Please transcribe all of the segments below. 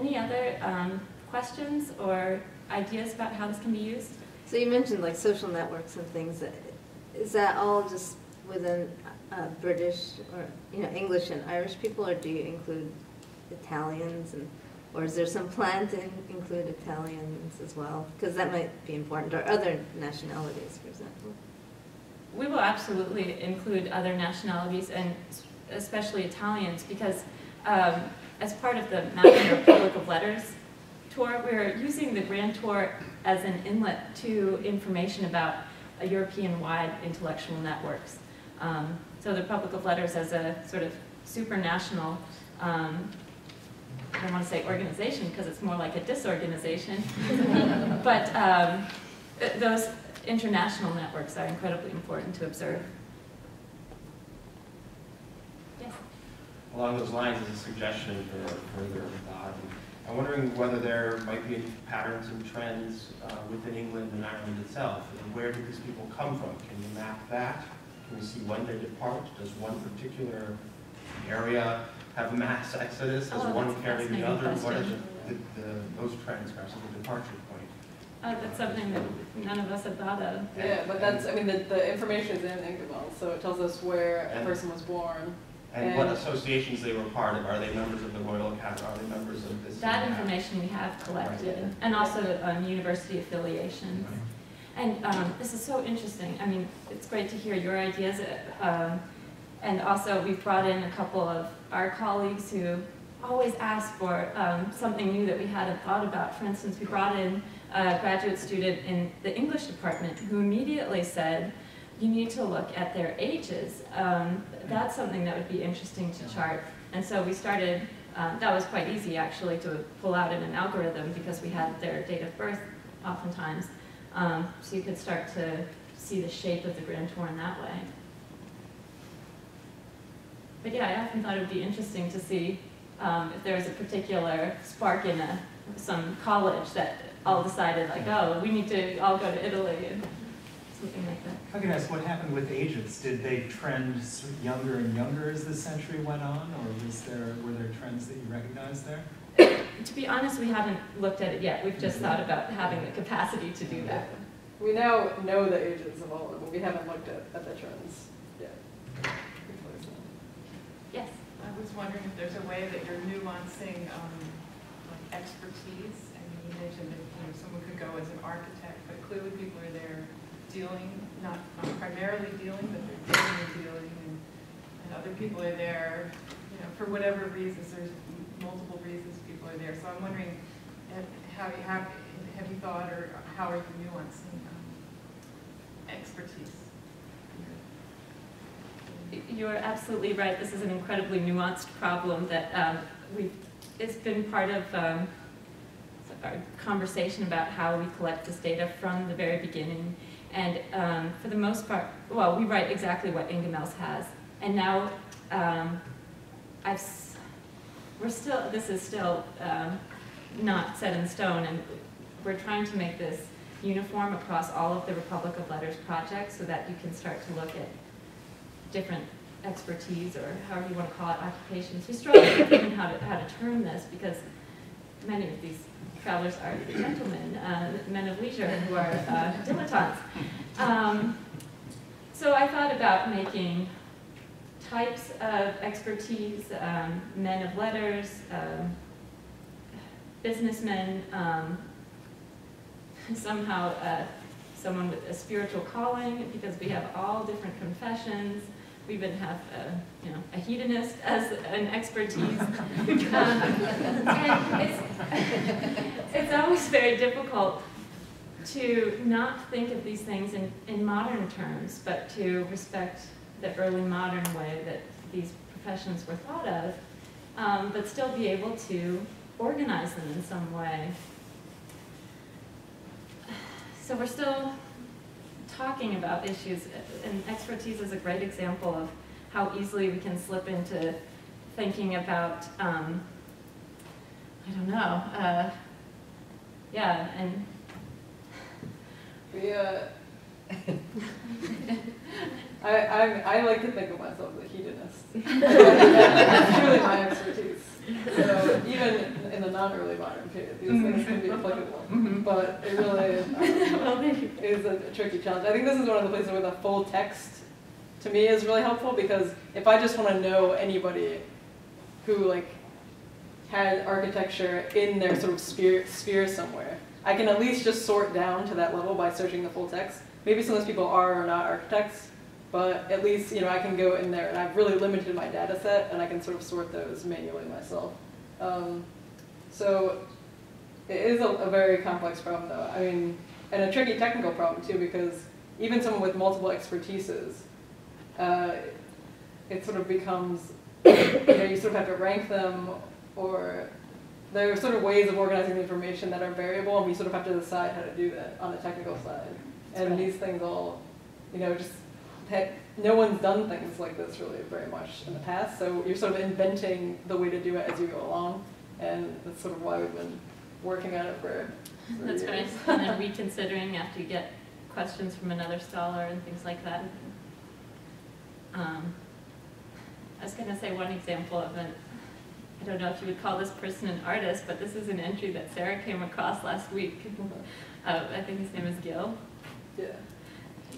Any other questions or ideas about how this can be used? So you mentioned like social networks and things. Is that all just within British or English and Irish people, or do you include Italians, or is there some plan to include Italians as well? Because that might be important, or other nationalities, for example. We will absolutely include other nationalities, and especially Italians, because as part of the Mapping Republic of Letters tour, we're using the Grand Tour as an inlet to information about European-wide intellectual networks. So the Republic of Letters as a sort of supranational, I don't want to say organization because it's more like a disorganization, but those international networks are incredibly important to observe. Yes? Along those lines, as a suggestion for further thought, I'm wondering whether there might be any patterns and trends within England and Ireland itself, and where do these people come from? Can you map that? Can we see when they depart? Does one particular area have a mass exodus? Does one carry the other? What are those trends, perhaps, at the departure point? That's something that none of us have thought of. Yeah, but that's, I mean, the information is in England, so it tells us where a person was born. And what associations they were part of. Are they members of the Royal Academy? Are they members of this? That information we have collected, and also university affiliations. And this is so interesting. I mean, it's great to hear your ideas. And also, we've brought in a couple of our colleagues who always ask for something new that we hadn't thought about. For instance, we brought in a graduate student in the English department who immediately said, you need to look at their ages. That's something that would be interesting to chart. And so we started, that was quite easy actually to pull out in an algorithm because we had their date of birth oftentimes. So you could start to see the shape of the Grand Tour in that way. But yeah, I often thought it would be interesting to see if there was a particular spark in some college that all decided like, oh, we need to all go to Italy and something like that. I can ask, what happened with ages? Did they trend younger and younger as the century went on, or were there trends that you recognized there? To be honest, we haven't looked at it yet. We've just thought about having the capacity to do that. We now know the ages of all of them, but we haven't looked at the trends yet. Yes? I was wondering if there's a way that you're nuancing like expertise. I mean, you mentioned that someone could go as an architect, but clearly people are there dealing, not primarily dealing, but they're dealing, and other people are there, for whatever reasons. There's multiple reasons people are there. So I'm wondering, have you thought, or how are you nuancing expertise? You're absolutely right. This is an incredibly nuanced problem that it's been part of our conversation about how we collect this data from the very beginning. And for the most part, well, we write exactly what Ingemels has. And now this is still not set in stone, and we're trying to make this uniform across all of the Republic of Letters projects so that you can start to look at different expertise, or however you want to call it, occupations. We struggle with even how to term this, because many of these travelers are gentlemen, men of leisure who are dilettantes. So I thought about making types of expertise, men of letters, businessmen, somehow someone with a spiritual calling, because we have all different confessions. We even have a hedonist as an expertise. And it's always very difficult to not think of these things in modern terms, but to respect the early modern way that these professions were thought of, but still be able to organize them in some way. So we're still talking about issues, and expertise is a great example of how easily we can slip into thinking about, I don't know, yeah, and we, I like to think of myself as a hedonist. That's truly my expertise. So even in the non-early modern period. These things can be applicable, Mhm. but it really Well, there you go. is a tricky challenge. I think this is one of the places where the full text, to me, is really helpful, because if I just want to know anybody who like had architecture in their sort of sphere somewhere, I can at least just sort down to that level by searching the full text. Maybe some of those people are or not architects, but at least, I can go in there and I've really limited my data set and I can sort of sort those manually myself. So it is a very complex problem though. I mean, and a tricky technical problem too, because even someone with multiple expertises, it sort of becomes, you sort of have to rank them, or there are sort of ways of organizing the information that are variable, and we sort of have to decide how to do that on the technical side. And right. These things all, just no one's done things like this really very much in the past, so you're sort of inventing the way to do it as you go along, and that's sort of why we've been working on it for That's years. right, and then reconsidering after you get questions from another scholar and things like that. I was going to say one example of I don't know if you would call this person an artist, but this is an entry that Sarah came across last week. I think his name is Gil. Yeah.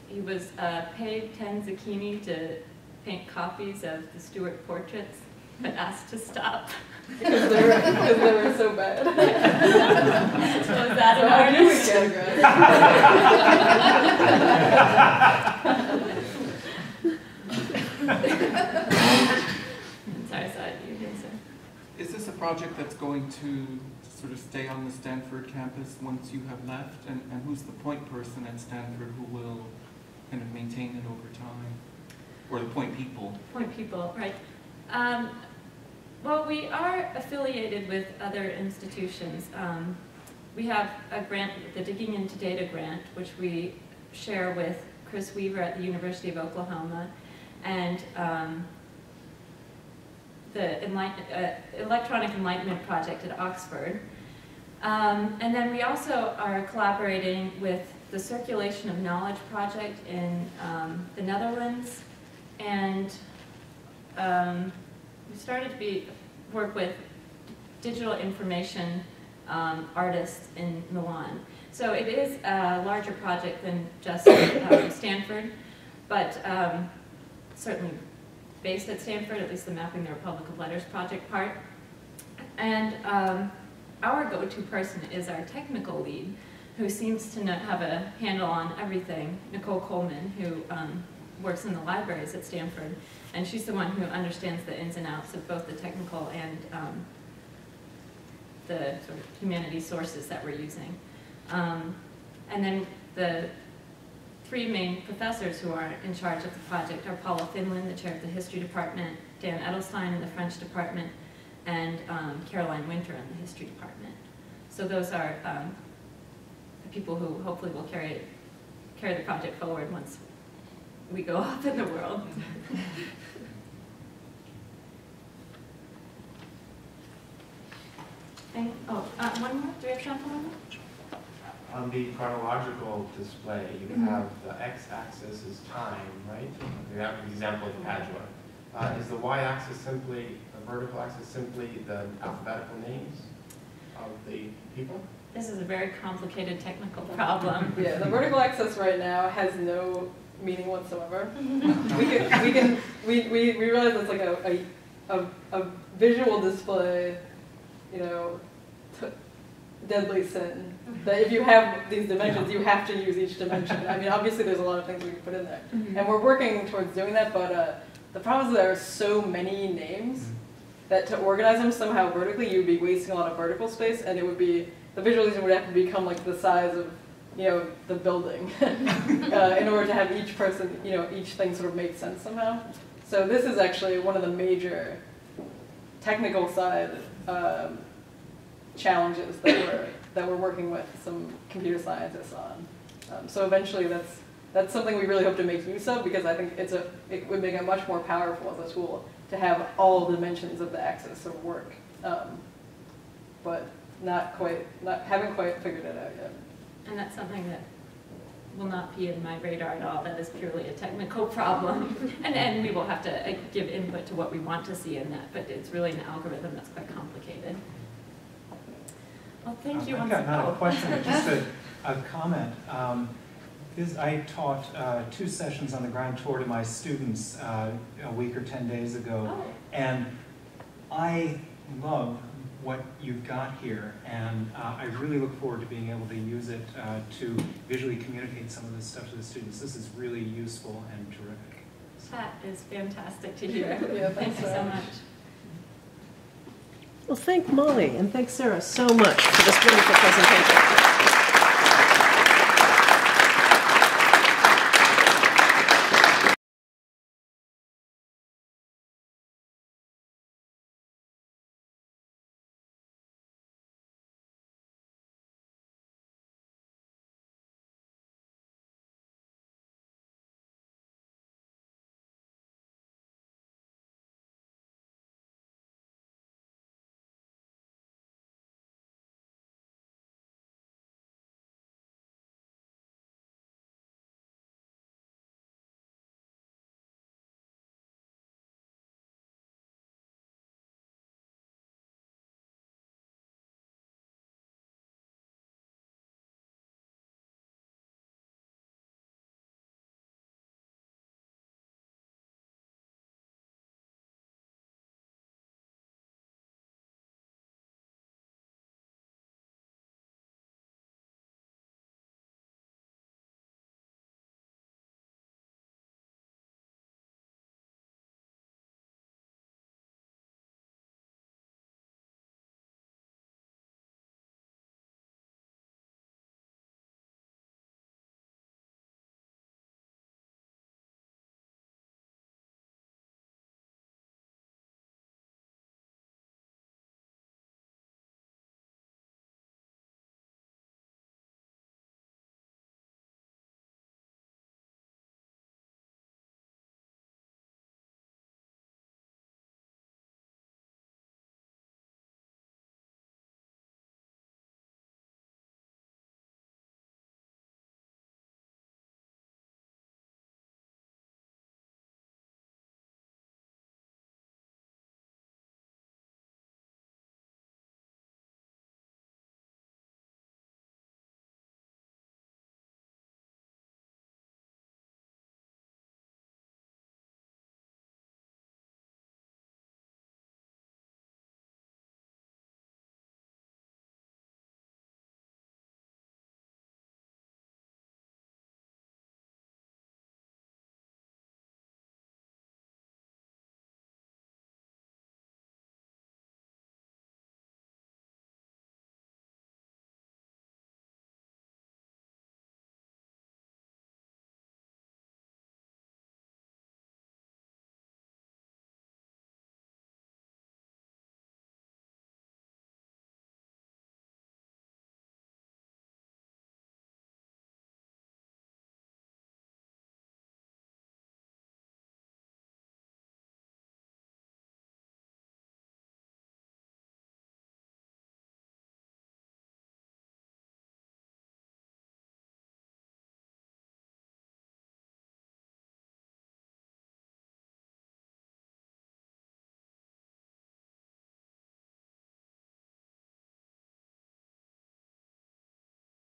He was paid 10 zucchini to paint copies of the Stuart portraits, but asked to stop. Because they were so bad. So is that So an how do we artist? Sorry, you can say. Is this a project that's going to sort of stay on the Stanford campus once you have left? And who's the point person at Stanford who will kind of maintain it over time? Or the point people? Point people, right. Well, we are affiliated with other institutions. We have a grant, the Digging into Data grant, which we share with Chris Weaver at the University of Oklahoma, and the Electronic Enlightenment Project at Oxford. And then we also are collaborating with the Circulation of Knowledge Project in the Netherlands, and we started to work with digital information artists in Milan. So it is a larger project than just Stanford, but certainly based at Stanford, at least the Mapping the Republic of Letters project part. And our go-to person is our technical lead, who seems to have a handle on everything, Nicole Coleman, who works in the libraries at Stanford. And she's the one who understands the ins and outs of both the technical and the sort of humanities sources that we're using. And then the three main professors who are in charge of the project are Paula Finland, the chair of the history department, Dan Edelstein in the French department, and Caroline Winter in the history department. So those are the people who hopefully will carry the project forward once we go off in the world. And, one more? Do we have Chantal on that? On the chronological display, you have the x-axis is time, right? The example of Padua. Is the y-axis simply, the vertical axis simply the alphabetical names of the people? This is a very complicated technical problem. Yeah, the vertical axis right now has no meaning whatsoever. we realize it's like a visual display, deadly sin. That if you have these dimensions, you have to use each dimension. I mean, obviously there's a lot of things we can put in there. And we're working towards doing that, but the problem is there are so many names that to organize them somehow vertically, you'd be wasting a lot of vertical space, and it would be, the visualization would have to become like the size of, the building in order to have each person, each thing sort of make sense somehow. So this is actually one of the major technical side challenges that we're working with some computer scientists on. So eventually that's something we really hope to make use of, because I think it would make it much more powerful as a tool to have all dimensions of the axis sort of work. But haven't quite figured it out yet. And that's something that will not be in my radar at all. That is purely a technical problem. and we will have to give input to what we want to see in that, but it's really an algorithm that's quite complicated. Well, thank you I've once got not a again. question, but just a comment. I taught 2 sessions on the Grand Tour to my students a week or 10 days ago, Oh. and I love what you've got here, and I really look forward to being able to use it to visually communicate some of this stuff to the students. This is really useful and terrific. That is fantastic to hear. Yeah, Thank you so much. Well, thank Molly and thanks Sarah so much for this wonderful presentation.